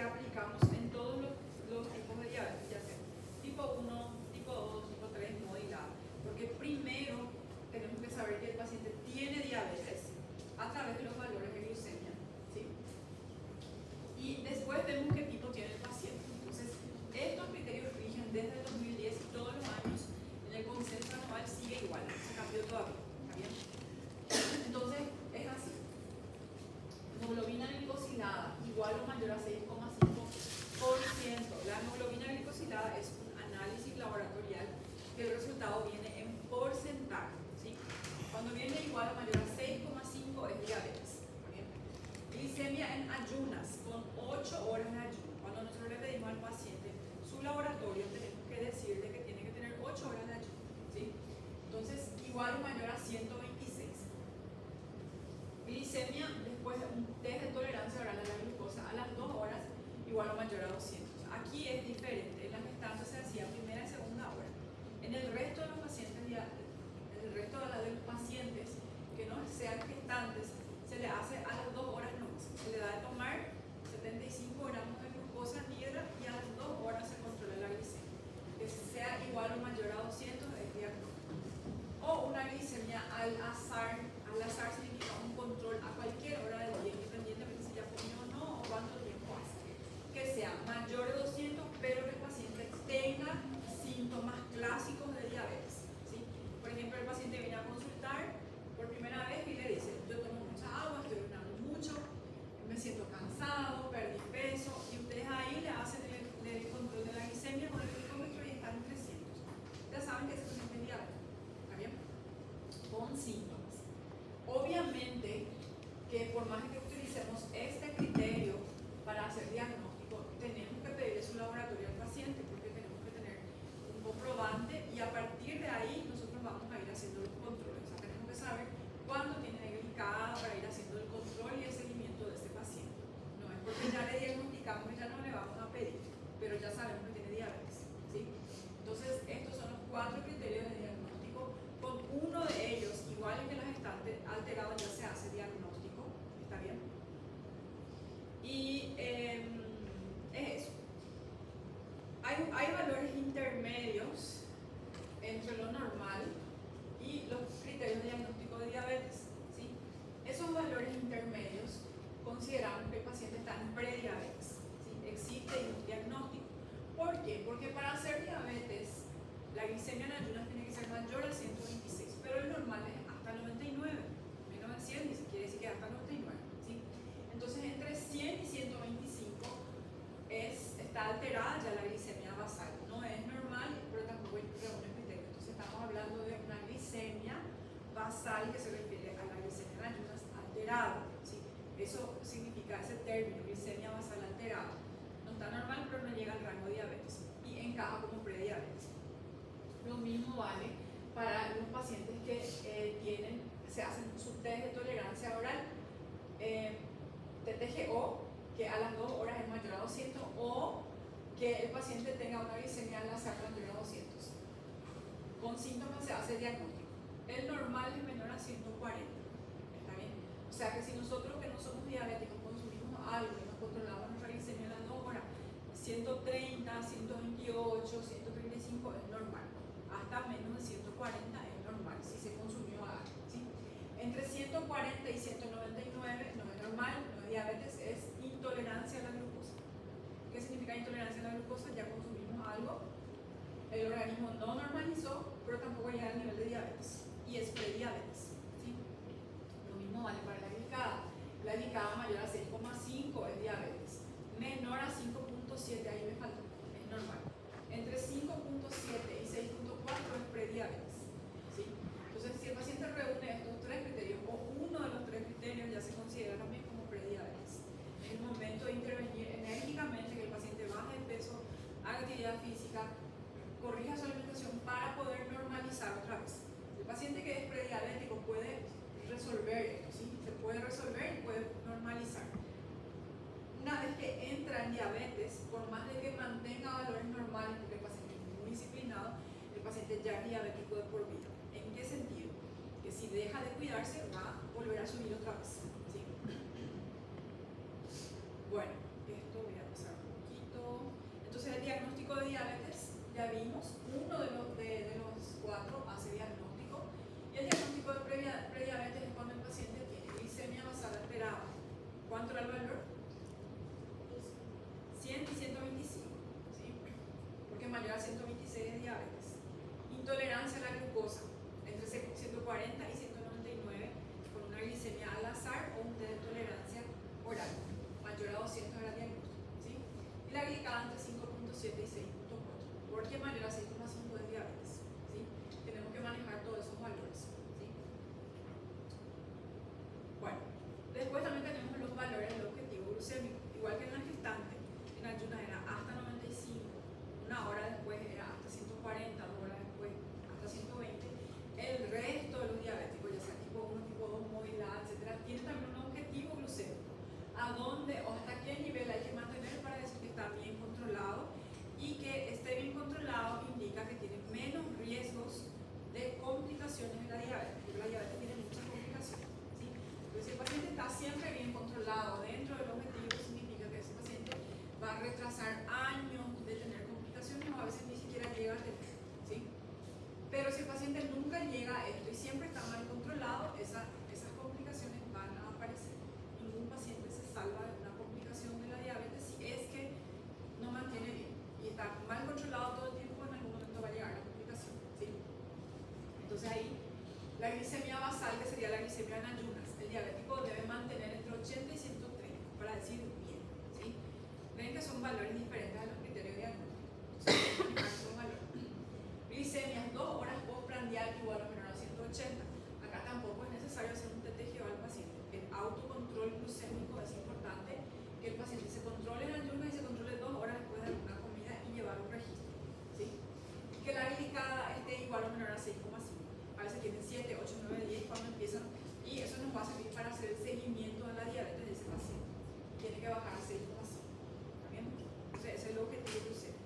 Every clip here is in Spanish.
aplicamos en todos los tipos de diabetes, ya sea tipo 1, tipo 2, tipo 3, modilada. Porque primero tenemos que saber que el paciente tiene diabetes a través de los valores de glucemia, ¿sí? Y después vemos qué tipo tiene el paciente. Entonces, estos criterios rigen desde el 2010 y todos los años en el consenso anual sigue igual, no se cambió todavía, ¿está bien? Entonces, es así. Hemoglobina glicosilada igual o mayor a 6,5%. La hemoglobina glicosilada es un análisis laboratorial que el resultado viene en porcentaje, ¿sí? Cuando viene igual o mayor a 6,5 es diabetes. ¿Bien? Glicemia en ayunas, con 8 horas de ayuno. Cuando nosotros le pedimos al paciente su laboratorio, tenemos que decirle que tiene que tener 8 horas de ayuno, ¿sí? Entonces, igual o mayor a 126. Glicemia después de un test de tolerancia oral a la glucosa a las 2 horas, igual o mayor a 200. Aquí es diferente, en las gestantes se hacía primera y segunda hora. En el resto de los pacientes, que no sean gestantes, se le hace a las 2 horas nomás. Se le da de tomar 75 gramos de glucosa negra y a las 2 horas se controla la glicemia. Que sea igual o mayor a 200 es diagnóstico. O una glicemia al azar. Al azar significa un control a cualquier hora del día, independientemente si ya comió o no o cuánto tiempo hace. Que sea mayor de 200, pero que el paciente tenga síntomas clásicos de diabetes, ¿sí? Por ejemplo, el paciente viene a consultar por primera vez y le dice: yo tomo mucha agua, estoy orinando mucho, me siento cansado, perdí peso, y ustedes ahí le hacen el control de la glicemia con el glicómetro y están en 300. Ya saben que ese paciente es diabético, ¿está bien? Con síntomas. Obviamente que por más que utilicemos este criterio para hacer diagnóstico, tenemos que pedirle su laboratorio al paciente porque tenemos que tener un comprobante y a partir de ahí nosotros vamos a ir haciendo los controles. O sea, tenemos que saber cuándo tiene glicada para ir haciendo el control y el seguimiento de este paciente. No es porque ya le diagnosticamos y ya no le vamos a pedir, pero ya sabemos que tiene diabetes, ¿sí? Entonces, estos son los 4 criterios de diagnóstico. Con uno de ellos, igual que la gestante alterada, ya se hace diagnóstico, ¿está bien? Y es eso. Hay valores intermedios entre lo normal y los criterios de diagnóstico de diabetes, ¿sí? Esos valores intermedios consideramos que el paciente está en prediabetes, ¿sí? Existe un diagnóstico. ¿Por qué? Porque para hacer diabetes, la glicemia en ayunas tiene que ser mayor a 126, pero el normal es hasta 99, menos de 100, ni siquiera decir que hasta 99, ¿sí? Entonces, entre 100 y 125 está alterada ya la glicemia basal. No es normal, pero tampoco reúne criterios. Entonces, estamos hablando de una glicemia basal que se refiere a la glicemia en ayunas alterada, ¿sí? Eso significa ese término, glicemia basal alterada. No está normal, pero no llega al rango de diabetes y encaja como prediabetes. Lo mismo vale para los pacientes que se hacen su test de tolerancia oral, TTGO, que a las 2 horas es mayor a 200, o que el paciente tenga una glicemia al azar mayor a 200. Con síntomas se hace diagnóstico. El normal es menor a 140, ¿está bien? O sea que si nosotros que no somos diabéticos consumimos algo y nos controlamos nuestra glicemia a las 2 horas, 130, 128, 135 es normal. Hasta menos de 140 es normal si se consumió algo, ¿sí? Entre 140 y 199 no es normal, no es diabetes, es intolerancia a la glucosa. ¿Qué significa intolerancia a la glucosa? Ya consumimos algo, el organismo no normalizó, pero tampoco llega al nivel de diabetes y es prediabetes, ¿sí? Lo mismo vale para la glicada. La glicada mayor a 6,5 es diabetes, menor a 5,7, ahí me falta, es normal. Entre 5,7 y 6,4 es prediabetes, ¿sí? Entonces, si el paciente reúne estos 3 criterios o uno de los 3 criterios, ya se considera también como prediabetes. Es el momento de intervenir enérgicamente, que el paciente baje de peso, haga actividad física, corrija su alimentación para poder normalizar otra vez. El paciente que es prediabético puede resolver esto, ¿sí? Se puede resolver y puede normalizar. Una vez que entra en diabetes, por más de que mantenga valores normales, porque el paciente es muy disciplinado, el paciente ya es diabético de por vida. ¿En qué sentido? Que si deja de cuidarse, va a volver a subir otra vez, ¿sí? Bueno, esto voy a pasar. ¿Cuánto era el valor? 100 y 125, ¿sí? Porque mayor a 126 es diabetes. Intolerancia a la glucosa, entre 140 y 199, con una glicemia al azar o un test de tolerancia oral. Mayor a 200 era diagnóstico, ¿sí? Y la glicada entre 5.7 y 6.4, porque mayor a 6.5 es diabetes, ¿sí? Tenemos que manejar todos esos valores, ¿sí? Bueno, después también tenemos los valores del objetivo glucémico, igual que en la gestante. En ayunas era hasta 95, una hora después era hasta 140, 2 horas después hasta 120. El resto de los diabéticos, ya sea tipo 1, tipo 2, movilidad, etcétera, tienen también un objetivo glucémico. ¿A dónde o hasta qué nivel hay que mantener para decir que está bien controlado? Y que esté bien controlado indica que tiene menos riesgos de complicaciones en la diabetes, porque la diabetes tiene muchas complicaciones, ¿sí? Entonces, si el paciente está siempre bien controlado dentro del objetivo, significa que ese paciente va a retrasar años de tener complicaciones o a veces ni siquiera llega a tener, ¿sí? Pero si el paciente nunca llega a esto y siempre está mal controlado, esas complicaciones van a aparecer. Ningún paciente se salva de una complicación de la diabetes si es que no mantiene bien y está mal controlado todo el tiempo, en algún momento va a llegar la complicación, ¿sí? Entonces ahí la glicemia basal, que sería la glicemia en ayunas, el diabético debe mantener entre 80 y 130 para decir bien, ¿sí? Ven que son valores diferentes a los criterios diagnósticos. Entonces, son valores. Glicemias 2 horas postprandial igual o menor a 180. Acá tampoco es necesario hacer un TTG al paciente. El autocontrol glucémico es importante, que el paciente se controle en ayunas y se controle 2 horas después de alguna comida y llevar un registro, ¿sí? Que la glicada esté igual o menor a 6,5. A veces tienen 7, 8, 9, 10 cuando empiezan, y eso nos va a servir para hacer el seguimiento de la diabetes de ese paciente. Tiene que bajar a 6,5. ¿Está bien? Entonces ese es el objetivo glucémico.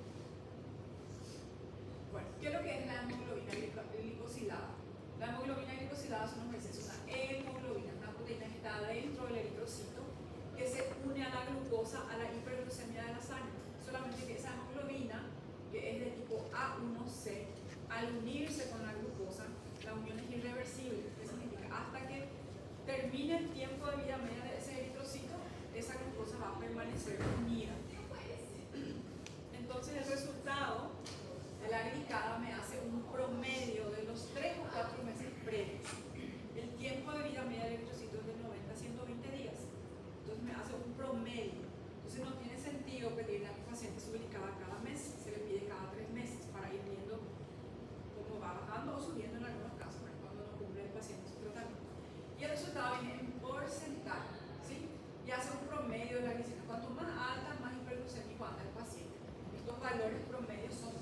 Bueno, ¿qué es lo que es la hemoglobina glicosilada? La hemoglobina glicosilada son una hemoglobina, una proteína que está dentro del eritrocito, que se une a la glucosa, a la hiperglucemia de la sangre. Solamente que esa hemoglobina, que es de tipo A1C, al unirse con la glucosa, la unión es irreversible. ¿Qué significa? Hasta que termine el tiempo de vida media de ese eritrocito, esa glucosa va a permanecer unida. Entonces el resultado de la glicada me hace un promedio de los 3 o 4 meses previos. El tiempo de vida media del eritrocito es de 90 a 120 días. Entonces me hace un promedio. Entonces no tiene sentido pedirle a mi paciente su glicada cada mes, se le pide cada 3 meses para ir viendo cómo va bajando o subiendo en algunos casos, cuando no cumple el paciente su tratamiento. Y el resultado viene en porcentaje, ¿sí? Y hace un promedio de la glicemia. Cuanto más alta, más hiperglucémico anda el paciente. Estos valores promedios son